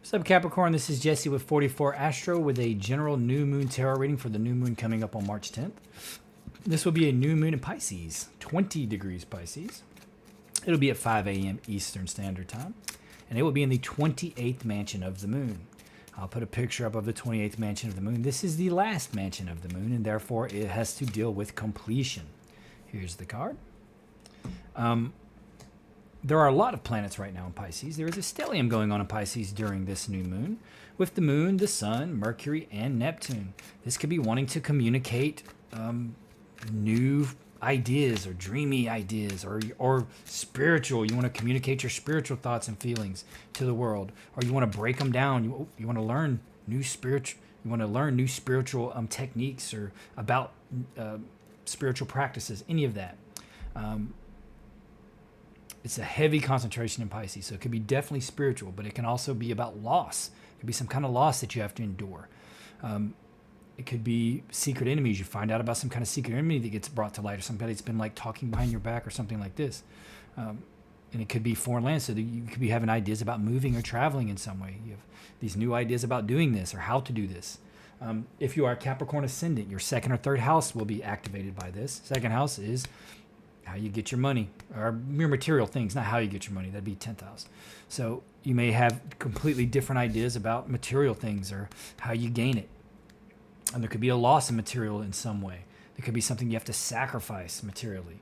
What's up, Capricorn? This is Jesse with 44 Astro with a general new moon tarot reading for the new moon coming up on March 10th. This will be a new moon in Pisces, 20 degrees Pisces. It'll be at 5 a.m. Eastern Standard Time, and it will be in the 28th mansion of the moon. I'll put a picture up of the 28th mansion of the moon. This is the last mansion of the moon, and therefore it has to deal with completion. Here's the card. There are a lot of planets right now in Pisces. There is a stellium going on in Pisces during this new moon with the moon, the sun, Mercury, and Neptune. This could be wanting to communicate new ideas or dreamy ideas or spiritual. You want to communicate your spiritual thoughts and feelings to the world, or you want to break them down. You want to learn new spiritual techniques or about spiritual practices, any of that. It's a heavy concentration in Pisces, so it could be definitely spiritual, but it can also be about loss. It could be some kind of loss that you have to endure. It could be secret enemies. You find out about some kind of secret enemy that gets brought to light, or somebody that's been like talking behind your back or something like this. And it could be foreign land, so that you could be having ideas about moving or traveling in some way. You have these new ideas about doing this or how to do this. If you are a Capricorn ascendant, your second or third house will be activated by this. Second house is how you get your money, or your material things, not how you get your money. That'd be 10th house. So you may have completely different ideas about material things or how you gain it. And there could be a loss of material in some way. There could be something you have to sacrifice materially.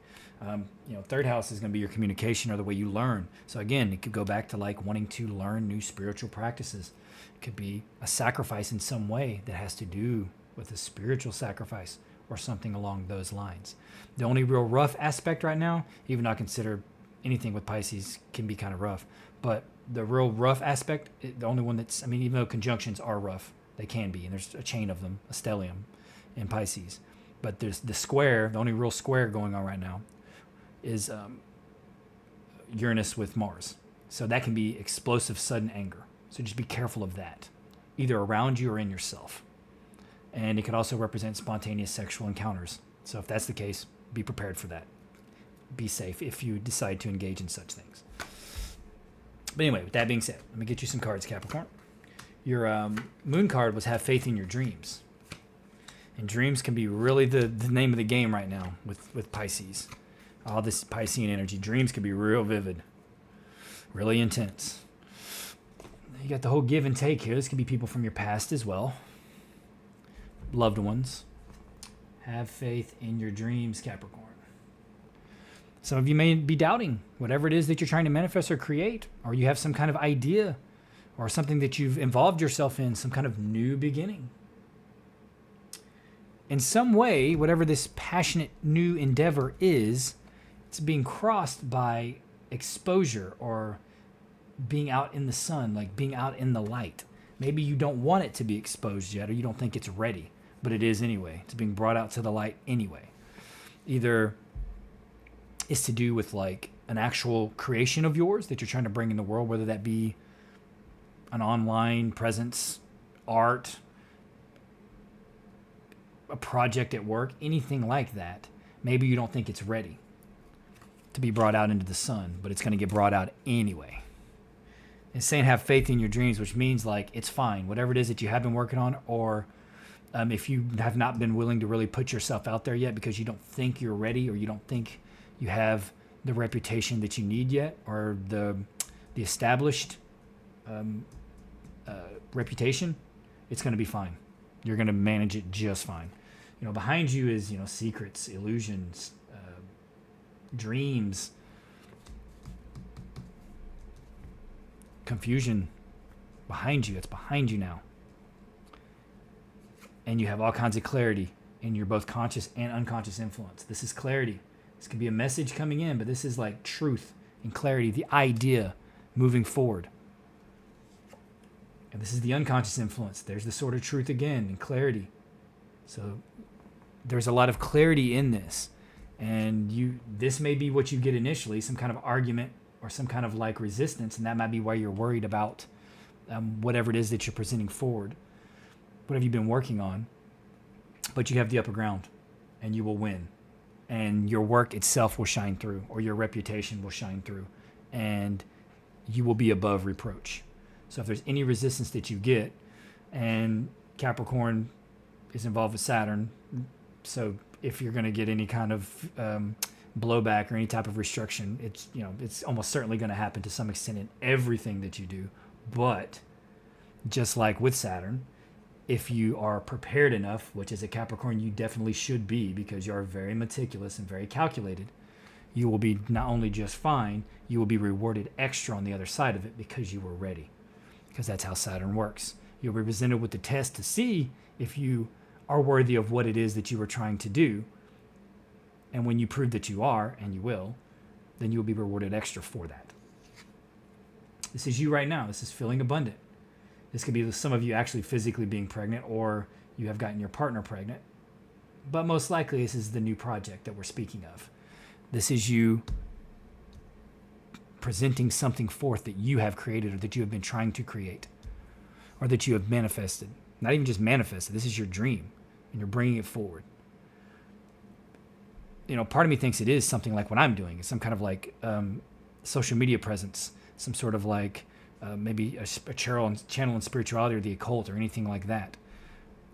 Third house is going to be your communication or the way you learn. So again, it could go back to like wanting to learn new spiritual practices. It could be a sacrifice in some way that has to do with a spiritual sacrifice or something along those lines. The only real rough aspect right now, even though I consider anything with Pisces can be kind of rough, but the real rough aspect, the only one that's, even though conjunctions are rough, they can be, and there's a chain of them, a stellium in Pisces. But there's the square, the only real square going on right now is Uranus with Mars. So that can be explosive, sudden anger. So just be careful of that, either around you or in yourself. And it could also represent spontaneous sexual encounters. So if that's the case, be prepared for that. Be safe if you decide to engage in such things. But anyway, with that being said, let me get you some cards, Capricorn. Your moon card was have faith in your dreams. And dreams can be really the name of the game right now with Pisces. All this Piscean energy. Dreams can be real vivid, really intense. You got the whole give and take here. This could be people from your past as well. Loved ones. Have faith in your dreams, Capricorn. Some of you may be doubting whatever it is that you're trying to manifest or create, or you have some kind of idea or something that you've involved yourself in, some kind of new beginning. In some way, whatever this passionate new endeavor is, it's being crossed by exposure or being out in the sun, like being out in the light. Maybe you don't want it to be exposed yet, or you don't think it's ready, but it is anyway. It's being brought out to the light anyway. Either it's to do with like an actual creation of yours that you're trying to bring in the world, whether that be an online presence, art, a project at work, anything like that. Maybe you don't think it's ready to be brought out into the sun, but it's going to get brought out anyway. It's saying have faith in your dreams, which means like it's fine. Whatever it is that you have been working on, or if you have not been willing to really put yourself out there yet because you don't think you're ready, or you don't think you have the reputation that you need yet, or the established reputation, it's going to be fine. You're going to manage it just fine. Behind you is, secrets, illusions, dreams, confusion behind you. It's behind you now. And you have all kinds of clarity in your both conscious and unconscious influence. This is clarity. This could be a message coming in, but this is like truth and clarity, the idea moving forward. And this is the unconscious influence. There's the sort of truth again and clarity. So there's a lot of clarity in this. And this may be what you get initially, some kind of argument or some kind of like resistance, and that might be why you're worried about whatever it is that you're presenting forward. What have you been working on? But you have the upper ground, and you will win. And your work itself will shine through, or your reputation will shine through, and you will be above reproach. So if there's any resistance that you get, and Capricorn is involved with Saturn, so if you're going to get any kind of blowback or any type of restriction, it's almost certainly going to happen to some extent in everything that you do. But just like with Saturn, if you are prepared enough, which as a Capricorn you definitely should be because you are very meticulous and very calculated, you will be not only just fine, you will be rewarded extra on the other side of it because you were ready. Because that's how Saturn works. You'll be presented with the test to see if you are worthy of what it is that you were trying to do. And when you prove that you are, and you will, then you will be rewarded extra for that. This is you right now. This is feeling abundant. This could be some of you actually physically being pregnant, or you have gotten your partner pregnant. But most likely this is the new project that we're speaking of. This is you presenting something forth that you have created or that you have been trying to create or that you have manifested. Not even just manifested. This is your dream and you're bringing it forward. Part of me thinks it is something like what I'm doing. It's some kind of like social media presence, some sort of like maybe a channel in spirituality or the occult or anything like that.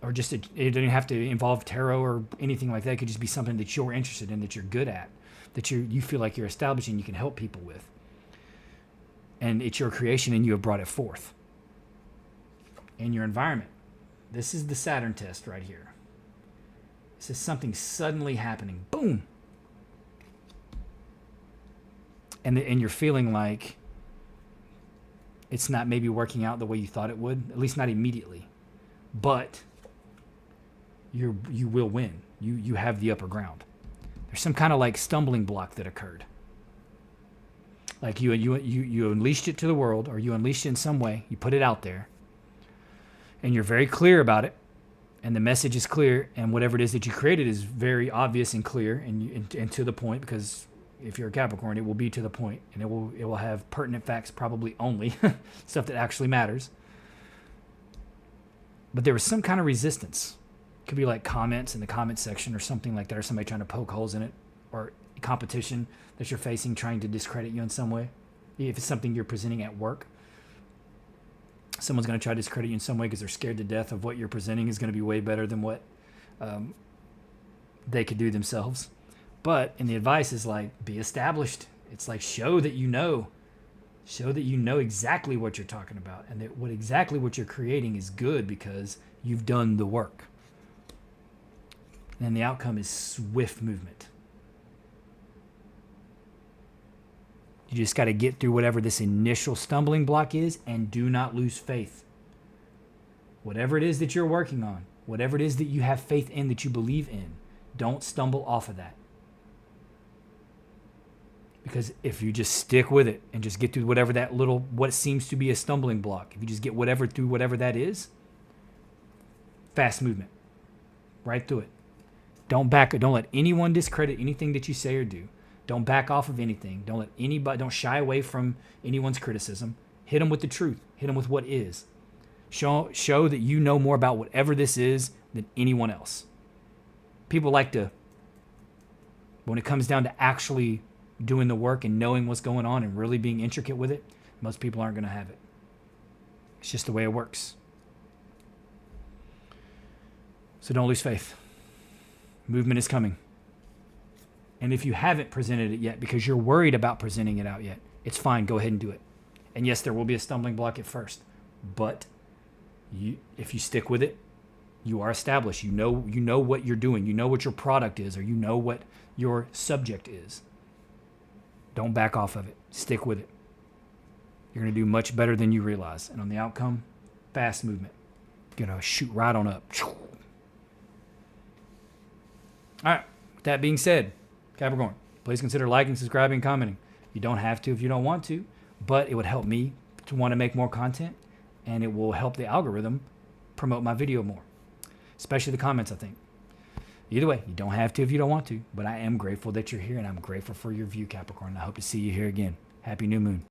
Or just it doesn't have to involve tarot or anything like that. It could just be something that you're interested in, that you're good at, that you feel like you're establishing, you can help people with. And it's your creation and you have brought it forth. In your environment. This is the Saturn test right here. This is something suddenly happening. Boom. And you're feeling like it's not maybe working out the way you thought it would, at least not immediately. But you will win. You have the upper ground. There's some kind of like stumbling block that occurred. Like you unleashed it to the world, or you unleashed it in some way. You put it out there. And you're very clear about it. And the message is clear. And whatever it is that you created is very obvious and clear and to the point, because if you're a Capricorn, it will be to the point, and it will have pertinent facts, probably only stuff that actually matters. But there was some kind of resistance. It could be like comments in the comment section or something like that, or somebody trying to poke holes in it, or competition that you're facing trying to discredit you in some way. If it's something you're presenting at work, someone's going to try to discredit you in some way because they're scared to death of what you're presenting is going to be way better than what they could do themselves. But, and the advice is like, be established. It's like, show that you know exactly what you're talking about, and that exactly what you're creating is good because you've done the work. And the outcome is swift movement. You just got to get through whatever this initial stumbling block is, and do not lose faith. Whatever it is that you're working on, whatever it is that you have faith in, that you believe in, don't stumble off of that. Because if you just stick with it and just get through whatever that little, what seems to be a stumbling block, if you just get through whatever that is, fast movement, right through it. Don't let anyone discredit anything that you say or do. Don't back off of anything. Don't shy away from anyone's criticism. Hit them with the truth. Hit them with what is. Show that you know more about whatever this is than anyone else. People like to, when it comes down to actually doing the work and knowing what's going on and really being intricate with it, most people aren't going to have it. It's just the way it works. So don't lose faith. Movement is coming. And if you haven't presented it yet because you're worried about presenting it out yet, it's fine. Go ahead and do it. And yes, there will be a stumbling block at first, but if you stick with it, you are established. You know what you're doing. You know what your product is, or you know what your subject is. Don't back off of it. Stick with it. You're going to do much better than you realize. And on the outcome, fast movement. You're going to shoot right on up. All right. With that being said, Capricorn, please consider liking, subscribing, commenting. You don't have to if you don't want to, but it would help me to want to make more content, and it will help the algorithm promote my video more, especially the comments, I think. Either way, you don't have to if you don't want to, but I am grateful that you're here, and I'm grateful for your view, Capricorn. I hope to see you here again. Happy new moon.